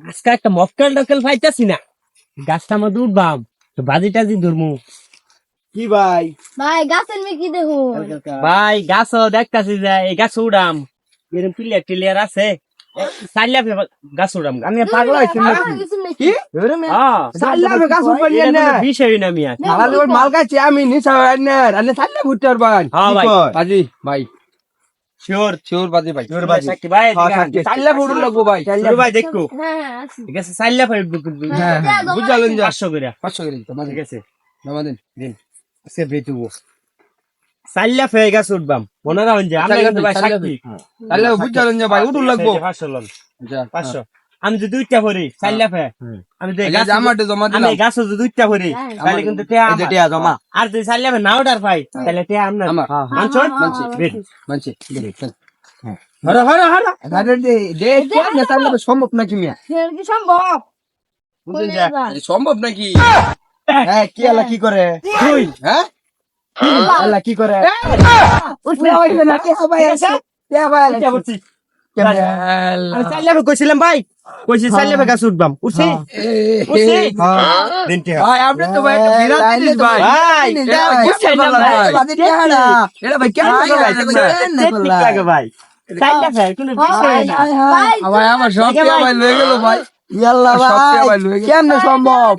আজকে একটা মক্কেল টক্কেল পাইতাছি না, গাছটা মধ্যে উঠবাম তো বাজি টাজি ধরমু। কি ভাই ভাই গাছের মে কি দেখুন ভাই গাছও দেখতাছি যে এই গাছ উড়াম, এরকম টিলিয়ার আছে চাইলে গাছ উড়াম। আমি পাগলা হইছি কি সাল্লামে গাছ উঠবেন না বিষয় না মিয়া। খালালি ওর মাল গাছে আমি নিছা না রানে সাল্লা ঘুরতে পারবেন হ্যাঁ ভাই। বাজি ভাই শিওর শিওর বাজি ভাই শিওর ভাই সাক্ষী ভাই সাল্লা ফুড় লাগবো ভাই শিওর ভাই দেখো হ্যাঁ আছি ঠিক আছে চাইলে ভাই হ্যাঁ বুঝালেন যে 500 করে 500 করে তোমার ঠিক আছে নামাদেন দিন আজকে বেচবো চাইলে ফেয়ে গাছ উঠবাম মনে রাখুন যে আমরা কিন্তু ভাই সাক্ষী তাহলে বুঝালেন যে ভাই উঠুন লাগবো 500 লন 500 আমি যদি দুইটা ভরি চাইলে ফে আমি তো গাছ আমারটা জমা দিলাম আমি গাছ যদি দুইটা ভরি তাহলে কিন্তু তে আমার টিয়া জমা আর যদি চাইলে ফে নাও ডার ভাই তাহলে তে আপনার মানছন মানছি হরা হরা হরা আরে দে দে কেন না তাহলে সম্ভব নাকি মিয়া ফের কি সম্ভব বুঝছেন যা সম্ভব নাকি হ্যাঁ কি আলা কি করে তুই হ্যাঁ আলা কি করে উঠলে হইবে না কে ভাই আছে কে ভাই এটা বলছি আমি চাইলে ফে কইছিলাম ভাই কইছি চাইলে ফে গাছ উঠবাম উঠছি উঠছি দিনটি ভাই আপনি তো ভাই বিরাট জিনিস ভাই ভাই এটা ভাই কেন ঠিক লাগে ভাই চাইলে ফে কোনো বিষয় না ভাই ভাই আমার সব ভাই লয়ে গেল ভাই ইয়াল্লাহ ভাই কেন সম্ভব